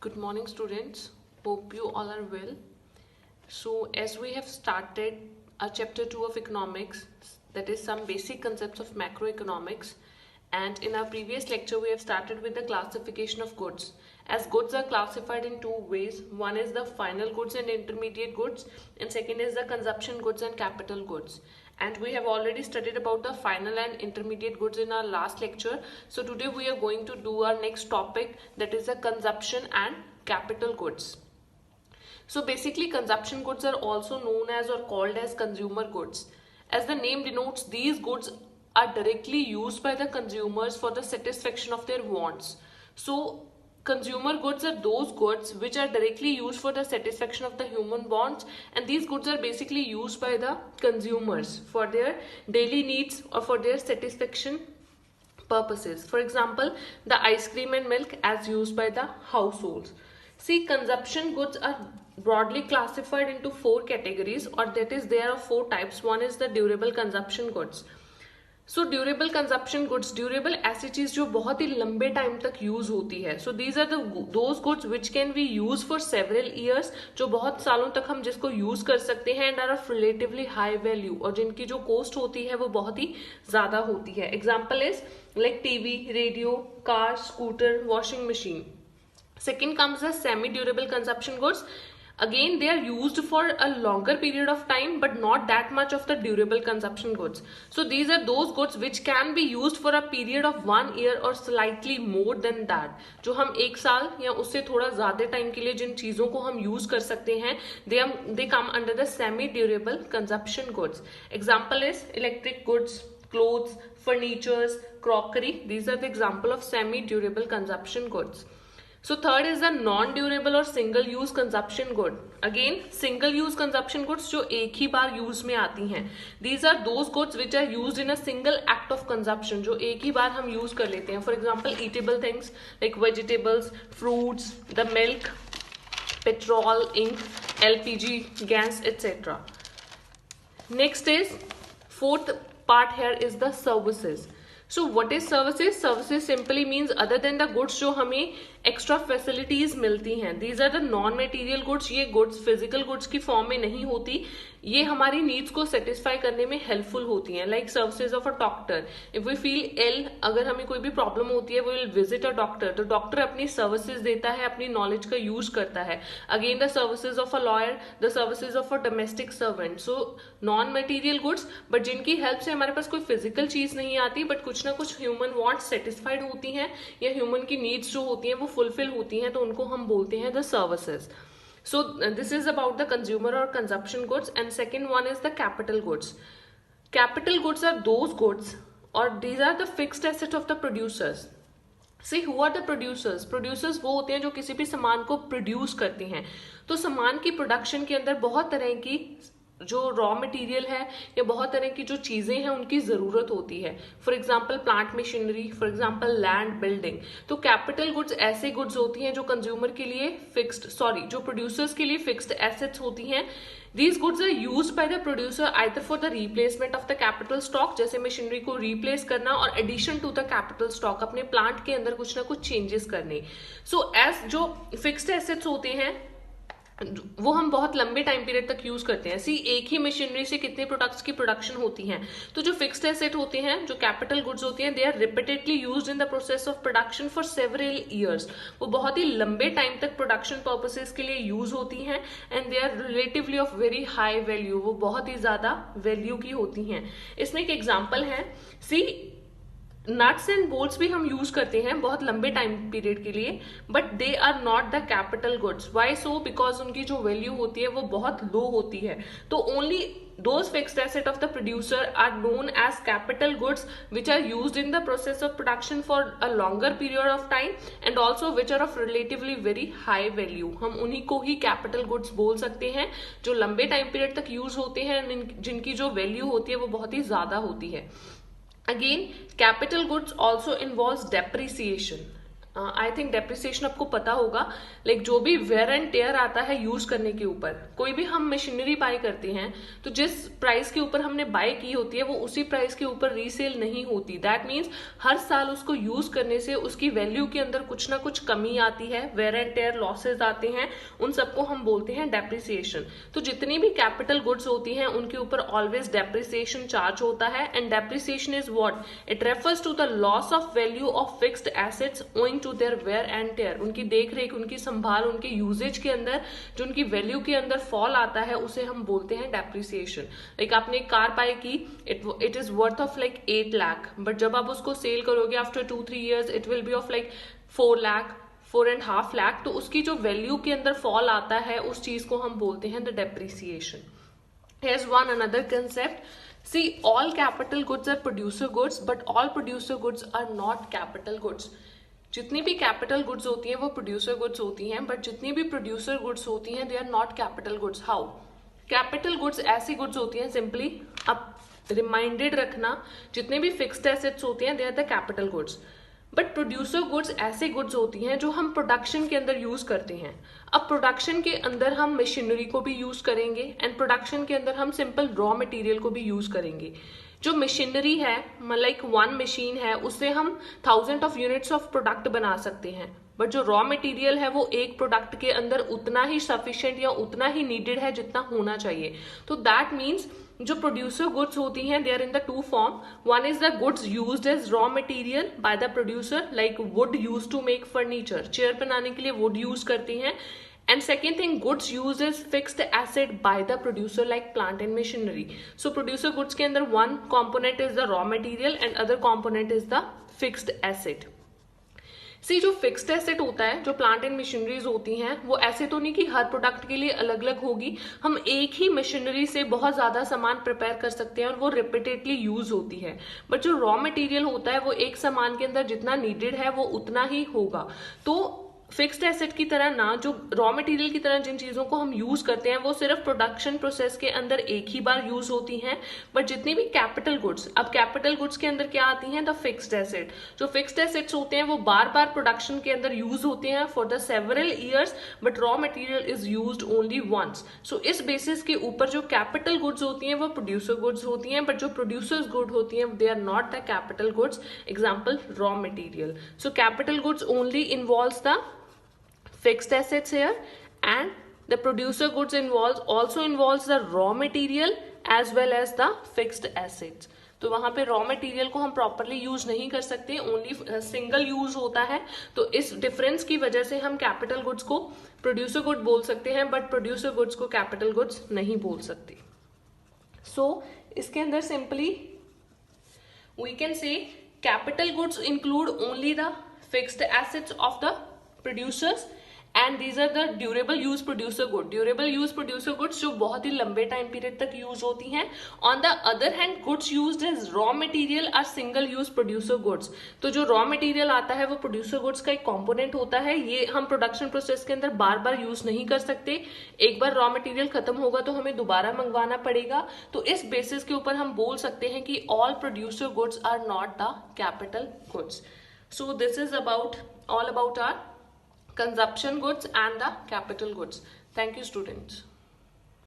Good morning, students. Hope you all are well. So, as we have started our chapter 2 of economics, that is some basic concepts of macroeconomics, and in our previous lecture, we have started with the classification of goods. As goods are classified in two ways, one is the final goods and intermediate goods, and second is the consumption goods and capital goods. And we have already studied about the final and intermediate goods in our last lecture. So today we are going to do our next topic, that is the consumption and capital goods. So basically consumption goods are also known as or called as consumer goods. As the name denotes, these goods are directly used by the consumers for the satisfaction of their wants. So consumer goods are those goods which are directly used for the satisfaction of the human wants, and these goods are basically used by the consumers for their daily needs or for their satisfaction purposes. For example, the ice cream and milk as used by the households. See, consumption goods are broadly classified into four categories, or that is there are four types. One is the durable consumption goods. So durable consumption goods, durable ऐसी चीज जो बहुत ही लंबे time तक use होती है. So these are those goods which can be use for several years, जो बहुत सालों तक हम जिसको यूज कर सकते हैं, and are of relatively high value, और जिनकी जो कॉस्ट होती है वो बहुत ही ज्यादा होती है. Example is like TV, radio, car, scooter, washing machine. Second comes the semi-durable consumption goods. Again, they are used for a longer period of time, but not that much of the durable consumption goods. So these are those goods which can be used for a period of 1 year or slightly more than that. जो हम एक साल या उससे थोड़ा ज्यादा time के लिए जिन चीजों को हम यूज कर सकते हैं, they come under the semi-durable consumption goods. Example is electric goods, clothes, furnitures, crockery. These are the example of semi-durable consumption goods. So third is the non-durable और single use consumption good. Again, single use consumption goods जो एक ही बार use में आती हैं. These are those goods which are used in a single act of consumption, जो एक ही बार हम use कर लेते हैं. For example, eatable things like vegetables, fruits, the milk, petrol, ink, LPG, gas, etc. Next is fourth part here is the services. So what is services? Services simply means other than the goods जो हमें extra facilities मिलती हैं. These are the non material goods. ये goods physical goods की form में नहीं होती, ये हमारी नीड्स को सेटिस्फाई करने में हेल्पफुल होती हैं. Like services of a doctor. If we feel ill, अगर हमें कोई भी प्रॉब्लम होती है, we will visit a doctor. तो डॉक्टर अपनी सर्विसेज देता है, अपनी नॉलेज का यूज करता है. Again the services of a lawyer, the services of a domestic servant. So non material goods, but जिनकी हेल्प से हमारे पास कोई फिजिकल चीज नहीं आती, बट कुछ ना कुछ ह्यूमन वांट्स सेटिस्फाइड होती हैं, या ह्यूमन की नीड्स जो होती हैं वो फुलफिल होती हैं, तो उनको हम बोलते हैं the services. So this is about the consumer or consumption goods, and second one is the capital goods. Capital goods are those goods, or these are the fixed asset of the producers. See, who are the producers? Producers वो होते हैं जो किसी भी सामान को produce करते हैं. तो सामान की प्रोडक्शन के अंदर बहुत तरह की जो रॉ मटेरियल है या बहुत तरह की जो चीजें हैं उनकी जरूरत होती है. For example plant machinery, for example land, building. तो कैपिटल गुड्स ऐसे गुड्स होती हैं जो कंज्यूमर के लिए जो प्रोड्यूसर्स के लिए फिक्स्ड एसेट्स होती हैं. These goods are used by the producer either for the replacement of the capital stock, जैसे मशीनरी को रिप्लेस करना, और addition to the capital stock, अपने प्लांट के अंदर कुछ ना कुछ चेंजेस करने. सो एज जो फिक्स्ड एसेट्स होते हैं वो हम बहुत लंबे टाइम पीरियड तक यूज करते हैं. सी, एक ही मशीनरी से कितने प्रोडक्ट्स की प्रोडक्शन होती है. तो जो फिक्स्ड एसेट होते हैं, जो कैपिटल गुड्स होती हैं, they are repeatedly used in the process of production for several years. वो बहुत ही लंबे टाइम तक प्रोडक्शन पर्पसेस के लिए यूज होती हैं, and they are relatively of very high value. वो बहुत ही ज्यादा वैल्यू की होती हैं. इसमें एक एग्जाम्पल है. सी, नट्स एंड बोल्ट्स भी हम यूज करते हैं बहुत लंबे टाइम पीरियड के लिए, but they are not the capital goods. Why so? Because उनकी जो वैल्यू होती है वो बहुत लो होती है. तो only those fixed asset of the producer are known as capital goods, which are used in the process of production for a longer period of time, and also which are of relatively very high value. हम उन्हीं को ही capital goods बोल सकते हैं जो लंबे time period तक use होते हैं, जिनकी जो वैल्यू होती है वो बहुत ही ज्यादा होती है. Again, capital goods also involves depreciation. I think depreciation आपको पता होगा, लाइक जो भी वेयर एंड टेयर आता है यूज करने के ऊपर, कोई भी हम मशीनरी बाय करते हैं तो जिस प्राइस के ऊपर हमने बाय की होती है वो उसी प्राइस के ऊपर रीसेल नहीं होती। दैट मीन्स हर साल उसको यूज करने से उसकी वैल्यू के अंदर कुछ ना कुछ कमी आती है, वेयर एंड टेयर लॉसेज आते हैं, उन सबको हम बोलते हैं डेप्रिसिएशन। तो जितनी भी कैपिटल गुड्स होती हैं उनके ऊपर ऑलवेज डेप्रिसिएशन चार्ज होता है। And depreciation is what? It refers to the loss of value of fixed assets owing to their wear and tear. उनकी देख रेख, उनकी संभाल, उनके यूजेज के अंदर जो उनकी वैल्यू के अंदर फॉल आता है उसे हम बोलते हैं डेप्रिसिएशन। लाइक आपने एक कार बाय की, it is worth of like 8 lakh, but जब आप उसको सेल करोगे after 2-3 years it will be of like 4 lakh, 4.5 lakh, तो उसकी जो वैल्यू के अंदर फॉल आता है उस चीज को हम बोलते हैं the depreciation. Here's one another concept. See, all capital goods are producer goods, but all producer goods are not capital goods. जितनी भी कैपिटल गुड्स होती हैं वो प्रोड्यूसर गुड्स होती हैं, बट जितनी भी प्रोड्यूसर गुड्स होती हैं they are not capital goods. How? Capital goods ऐसी गुड्स होती हैं, सिंपली अब रिमाइंडेड रखना, जितने भी फिक्स्ड एसेट्स होती हैं they are the capital goods. But producer goods ऐसी गुड्स होती हैं जो हम प्रोडक्शन के अंदर यूज करते हैं। अब प्रोडक्शन के अंदर हम मशीनरी को भी यूज करेंगे एंड प्रोडक्शन के अंदर हम सिंपल रॉ मटेरियल को भी यूज करेंगे। जो मशीनरी है, लाइक वन मशीन है, उससे हम 1000 ऑफ यूनिट्स ऑफ प्रोडक्ट बना सकते हैं, बट जो रॉ मटेरियल है वो एक प्रोडक्ट के अंदर उतना ही सफिशिएंट या उतना ही नीडेड है जितना होना चाहिए। तो दैट मीन्स जो प्रोड्यूसर गुड्स होती हैं they are in the two form. One is the goods used as raw material by the producer, like wood use to make furniture, chair बनाने के लिए वुड यूज करती हैं। And second thing, goods used as fixed asset by the producer like plant and machinery. So producer goods के अंदर one component is the raw material and other component is the fixed asset. See, जो fixed asset होता है, जो plant and machineries होती हैं, वो ऐसे तो नहीं कि हर प्रोडक्ट के लिए अलग अलग होगी। हम एक ही मशीनरी से बहुत ज्यादा सामान प्रिपेयर कर सकते हैं और वो रिपीटेडली यूज होती है। बट जो रॉ मटेरियल होता है वो एक सामान के अंदर जितना नीडेड है वो उतना ही होगा। तो फिक्स्ड एसेट की तरह ना, जो रॉ मटेरियल की तरह जिन चीजों को हम यूज करते हैं वो सिर्फ प्रोडक्शन प्रोसेस के अंदर एक ही बार यूज होती हैं। बट जितनी भी कैपिटल गुड्स, अब कैपिटल गुड्स के अंदर क्या आती हैं? The fixed asset. जो फिक्स्ड एसेट्स होते हैं वो बार बार प्रोडक्शन के अंदर यूज होते हैं for the several years, but raw material is used only once. So इस बेसिस के ऊपर जो कैपिटल गुड्स होती हैं वो प्रोड्यूसर गुड्स होती हैं, बट जो प्रोड्यूसर्स गुड होती हैं they are not the capital goods. Example, raw material. So capital goods only involves the fixed assets here, and the producer goods also involves the raw material as well as the fixed assets. तो वहां पे raw material को हम properly use नहीं कर सकते, only single use होता है। तो इस डिफरेंस की वजह से हम कैपिटल गुड्स को प्रोड्यूसर गुड बोल सकते हैं, बट प्रोड्यूसर गुड्स को कैपिटल गुड्स नहीं बोल सकते। सो इसके अंदर simply we can say capital goods include only the fixed assets of the producers and these are the durable use producer good. Durable use producer goods जो बहुत ही लंबे time period तक use होती हैं। On the other hand, goods used as raw material are single use producer goods. तो जो raw material आता है वो प्रोड्यूसर गुड्स का एक कंपोनेंट होता है। ये हम प्रोडक्शन प्रोसेस के अंदर बार बार यूज नहीं कर सकते। एक बार रॉ मटेरियल खत्म होगा तो हमें दोबारा मंगवाना पड़ेगा। तो इस बेसिस के ऊपर हम बोल सकते हैं कि all producer goods are not the capital goods. So this is about all about our consumption goods and the capital goods. Thank you, students.